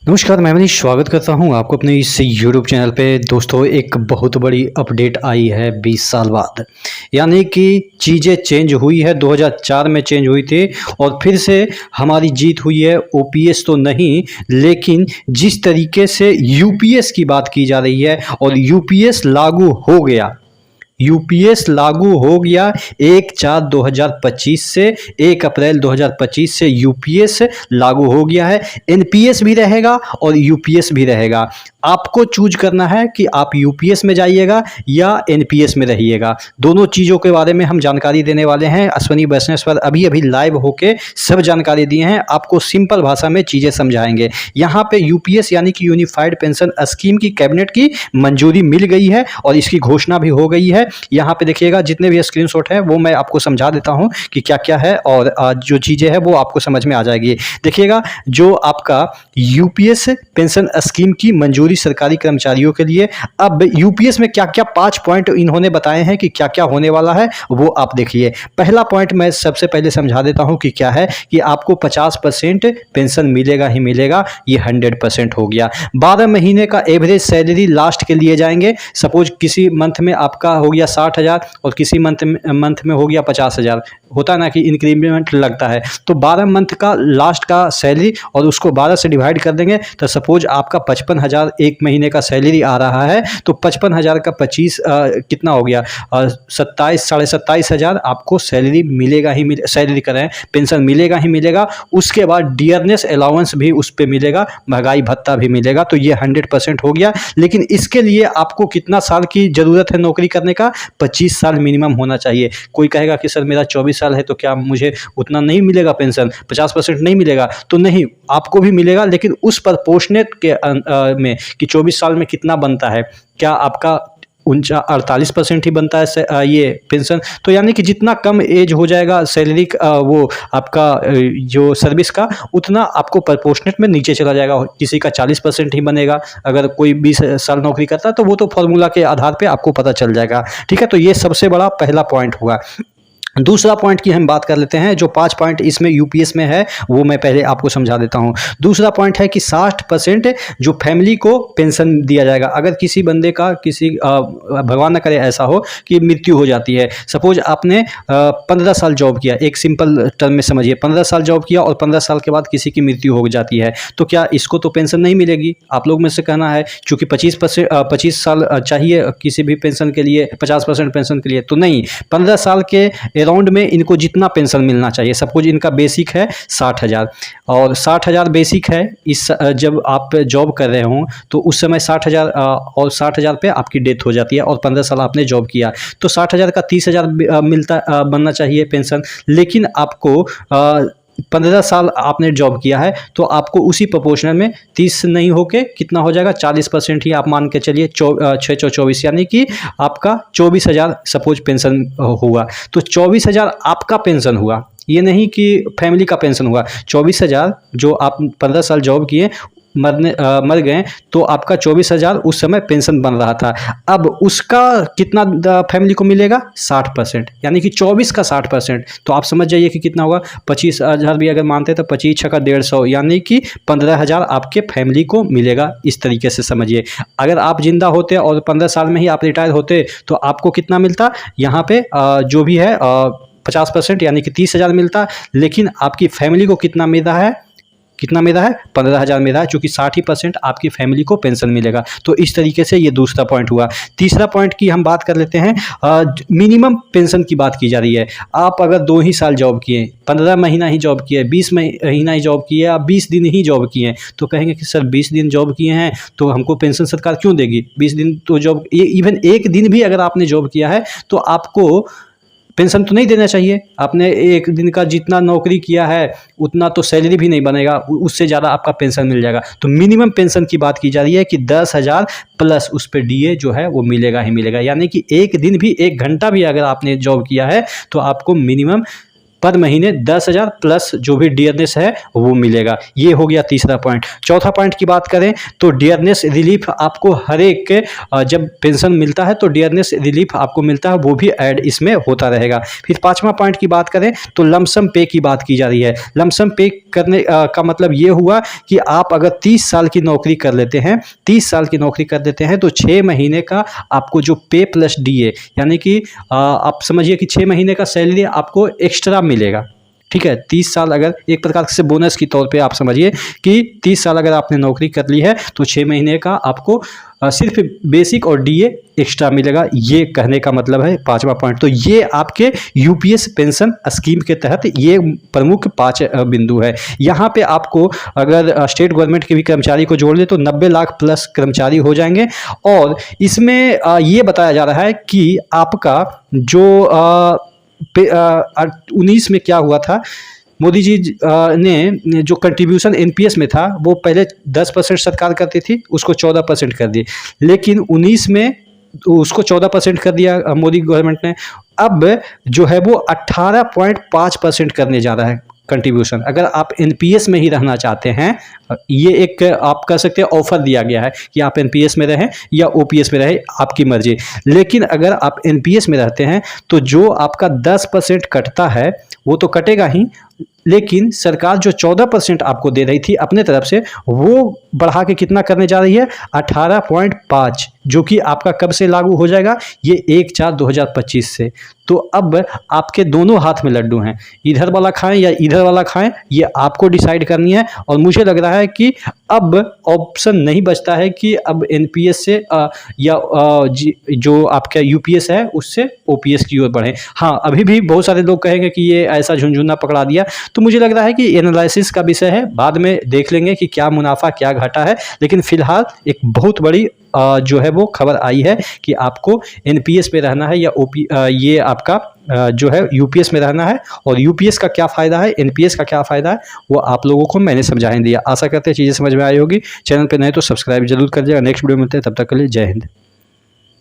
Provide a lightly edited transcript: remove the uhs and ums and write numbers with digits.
नमस्कार, मैं मनीष स्वागत करता हूं आपको अपने इस यूट्यूब चैनल पे। दोस्तों, एक बहुत बड़ी अपडेट आई है 20 साल बाद, यानी कि चीज़ें चेंज हुई है। 2004 में चेंज हुई थी और फिर से हमारी जीत हुई है। ओपीएस तो नहीं, लेकिन जिस तरीके से यूपीएस की बात की जा रही है और यूपीएस लागू हो गया, यूपीएस लागू हो गया 1/4/2025 से। 1 अप्रैल 2025 से यूपीएस लागू हो गया है। एनपीएस भी रहेगा और यूपीएस भी रहेगा। आपको चूज करना है कि आप यूपीएस में जाइएगा या एनपीएस में रहिएगा। दोनों चीज़ों के बारे में हम जानकारी देने वाले हैं। अश्वनी बिजनेस पर अभी अभी लाइव होके सब जानकारी दिए हैं। आपको सिंपल भाषा में चीज़ें समझाएंगे। यहाँ पे यूपीएस यानी कि यूनिफाइड पेंशन स्कीम की कैबिनेट की मंजूरी मिल गई है और इसकी घोषणा भी हो गई है। यहाँ पे देखिएगा, जितने भी स्क्रीनशॉट है वो मैं आपको समझा देता हूँ कि क्या क्या है और जो चीज़ें हैं वो आपको समझ में आ जाएगी। देखिएगा, जो आपका यूपीएस पेंशन स्कीम की मंजूरी सरकारी कर्मचारियों के लिए। अब यूपीएस में क्या क्या 5 पॉइंट इन्होंने बताए हैं कि क्या क्या होने वाला है, वो आप देखिए। पहला पॉइंट मैं सबसे पहले समझा देता हूँ कि क्या है कि आपको 50% पेंशन मिलेगा ही मिलेगा। ये 100% हो गया। 12 महीने का एवरेज सैलरी लास्ट के लिए जाएंगे। सपोज किसी मंथ में आपका हो गया 60,000 और किसी मंथ में हो गया 50,000। होता है ना कि इंक्रीमेंट लगता है, तो 12 मंथ का लास्ट का सैलरी और उसको 12 से डिवाइड कर देंगे। तो सपोज आपका 55,000 एक महीने का सैलरी आ रहा है, तो 55,000 का 25 कितना हो गया, 27 साढ़े 27,000 आपको सैलरी मिलेगा ही सैलरी करें पेंशन मिलेगा ही मिलेगा। उसके बाद डियरनेस अलाउंस भी उस पर मिलेगा, महंगाई भत्ता भी मिलेगा। तो ये 100% हो गया। लेकिन इसके लिए आपको कितना साल की ज़रूरत है नौकरी करने का? 25 साल मिनिमम होना चाहिए। कोई कहेगा कि सर मेरा 24 साल है, तो क्या मुझे उतना नहीं मिलेगा पेंशन, 50% नहीं मिलेगा? तो नहीं, आपको भी मिलेगा, लेकिन उस प्रपोर्शनेट के में कि 24 साल में कितना बनता है, क्या आपका 48% ही बनता है ये पेंशन। तो यानी कि जितना कम एज हो जाएगा सैलरी वो आपका जो सर्विस का, उतना आपको प्रपोर्शनेट में नीचे चला जाएगा। किसी का 40% ही बनेगा। अगर कोई 20 साल नौकरी करता है तो वो तो फॉर्मूला के आधार पे आपको पता चल जाएगा। ठीक है, तो ये सबसे बड़ा पहला पॉइंट हुआ। दूसरा पॉइंट की हम बात कर लेते हैं। जो 5 पॉइंट इसमें यूपीएस में है वो मैं पहले आपको समझा देता हूं। दूसरा पॉइंट है कि 60% जो फैमिली को पेंशन दिया जाएगा। अगर किसी बंदे का भगवान न करे ऐसा हो कि मृत्यु हो जाती है। सपोज आपने 15 साल जॉब किया, एक सिंपल टर्म में समझिए, 15 साल जॉब किया और 15 साल के बाद किसी की मृत्यु हो जाती है, तो क्या इसको तो पेंशन नहीं मिलेगी? आप लोग में से कहना है चूँकि 25 साल चाहिए किसी भी पेंशन के लिए, 50% पेंशन के लिए, तो नहीं, 15 साल के अराउंड में इनको जितना पेंशन मिलना चाहिए। सपोज इनका बेसिक है 60,000 और 60,000 बेसिक है। इस जब आप जॉब कर रहे हों तो उस समय 60,000 और 60,000 पे आपकी डेथ हो जाती है और 15 साल आपने जॉब किया, तो 60,000 का 30,000 बनना चाहिए पेंशन। लेकिन आपको 15 साल आपने जॉब किया है तो आपको उसी प्रोपोर्शनल में 30 नहीं होके कितना हो जाएगा, 40% ही आप मान के चलिए, 6-24 यानी कि आपका 24,000 सपोज पेंशन हुआ। तो 24,000 आपका पेंशन हुआ, ये नहीं कि फैमिली का पेंशन हुआ। 24,000 जो आप 15 साल जॉब किए, मर गए, तो आपका 24,000 उस समय पेंशन बन रहा था। अब उसका कितना फैमिली को मिलेगा? 60%, यानी कि 24 का 60%। तो आप समझ जाइए कि कितना होगा। 25,000 भी अगर मानते हैं तो 25 छक्का 150, यानी कि 15,000 आपके फैमिली को मिलेगा। इस तरीके से समझिए। अगर आप जिंदा होते और 15 साल में ही आप रिटायर होते तो आपको कितना मिलता? यहाँ पे जो भी है 50% यानी कि 30,000 मिलता। लेकिन आपकी फैमिली को कितना मिल रहा है? कितना मिल रहा है? 15,000 मिल रहा है, चूँकि 60% आपकी फैमिली को पेंशन मिलेगा। तो इस तरीके से ये दूसरा पॉइंट हुआ। तीसरा पॉइंट की हम बात कर लेते हैं। मिनिमम पेंशन की बात की जा रही है। आप अगर 2 ही साल जॉब किए, 15 महीना ही जॉब किए, 20 महीना ही जॉब किए, या 20 दिन ही जॉब किए, तो कहेंगे कि सर 20 दिन जॉब किए हैं तो हमको पेंशन सरकार क्यों देगी? 20 दिन तो जॉब, इवन एक दिन भी अगर आपने जॉब किया है तो आपको पेंशन तो नहीं देना चाहिए। आपने एक दिन का जितना नौकरी किया है उतना तो सैलरी भी नहीं बनेगा, उससे ज़्यादा आपका पेंशन मिल जाएगा। तो मिनिमम पेंशन की बात की जा रही है कि 10,000 प्लस उस पर डीए जो है वो मिलेगा ही मिलेगा। यानी कि एक दिन भी, 1 घंटा भी अगर आपने जॉब किया है तो आपको मिनिमम पर महीने 10,000 प्लस जो भी डियरनेस है वो मिलेगा। ये हो गया तीसरा पॉइंट। चौथा पॉइंट की बात करें तो डियरनेस रिलीफ आपको हर एक जब पेंशन मिलता है तो डियरनेस रिलीफ आपको मिलता है, वो भी ऐड इसमें होता रहेगा। फिर पांचवा पॉइंट की बात करें तो लमसम पे की बात की जा रही है। लमसम पे करने का मतलब ये हुआ कि आप अगर 30 साल की नौकरी कर लेते हैं, 30 साल की नौकरी कर देते हैं तो 6 महीने का आपको जो पे प्लस डीए, यानी कि आप समझिए कि 6 महीने का सैलरी आपको एक्स्ट्रा मिलेगा। ठीक है, 30 साल अगर एक प्रकार से बोनस की तौर पे आप समझिए कि 30 साल अगर आपने नौकरी कर ली है तो 6 महीने का आपको सिर्फ बेसिक और डीए एक्स्ट्रा मिलेगा। ये कहने का मतलब है पांचवा पॉइंट। तो ये आपके यूपीएस पेंशन स्कीम के तहत ये प्रमुख 5 बिंदु है। यहाँ पे आपको अगर स्टेट गवर्नमेंट के भी कर्मचारी को जोड़ ले तो 90 लाख प्लस कर्मचारी हो जाएंगे। और इसमें ये बताया जा रहा है कि आपका जो 19 में क्या हुआ था, मोदी जी ने जो कंट्रीब्यूशन एनपीएस में था वो पहले 10% सरकार करती थी, उसको 14% कर दिए। लेकिन 19 में उसको 14% कर दिया मोदी गवर्नमेंट ने। अब जो है वो 18.5% करने जा रहा है कंट्रीब्यूशन। अगर आप एनपीएस में ही रहना चाहते हैं, ये एक आप कह सकते हैं ऑफर दिया गया है कि आप एनपीएस में रहें या ओपीएस में रहें, आपकी मर्जी। लेकिन अगर आप एनपीएस में रहते हैं तो जो आपका 10% कटता है वो तो कटेगा ही, लेकिन सरकार जो 14% आपको दे रही थी अपने तरफ से वो बढ़ा के कितना करने जा रही है, 18.5, जो कि आपका कब से लागू हो जाएगा, ये 1/4/2025 से। तो अब आपके दोनों हाथ में लड्डू हैं, इधर वाला खाएं या इधर वाला खाएं, ये आपको डिसाइड करनी है। और मुझे लग रहा है कि अब ऑप्शन नहीं बचता है कि अब एनपीएस से या जो आपका यूपीएस है उससे ओपीएस की ओर बढ़े। हाँ, अभी भी बहुत सारे लोग कहेंगे कि ये ऐसा झुनझुना पकड़ा दिया, तो मुझे लग रहा है कि एनालिसिस का विषय है, बाद में देख लेंगे कि क्या मुनाफा क्या घाटा है। लेकिन फिलहाल एक बहुत बड़ी जो है वो खबर आई है कि आपको एनपीएस में रहना है या ये आपका जो है यूपीएस में रहना है। और यूपीएस का क्या फ़ायदा है, एनपीएस का क्या फ़ायदा है, वो आप लोगों को मैंने समझा दिया। आशा करते हैं चीज़ें समझ में आई होगी। चैनल पे नए तो सब्सक्राइब जरूर कर दीजिएगा। नेक्स्ट वीडियो मिलते हैं, तब तक के लिए जय हिंद।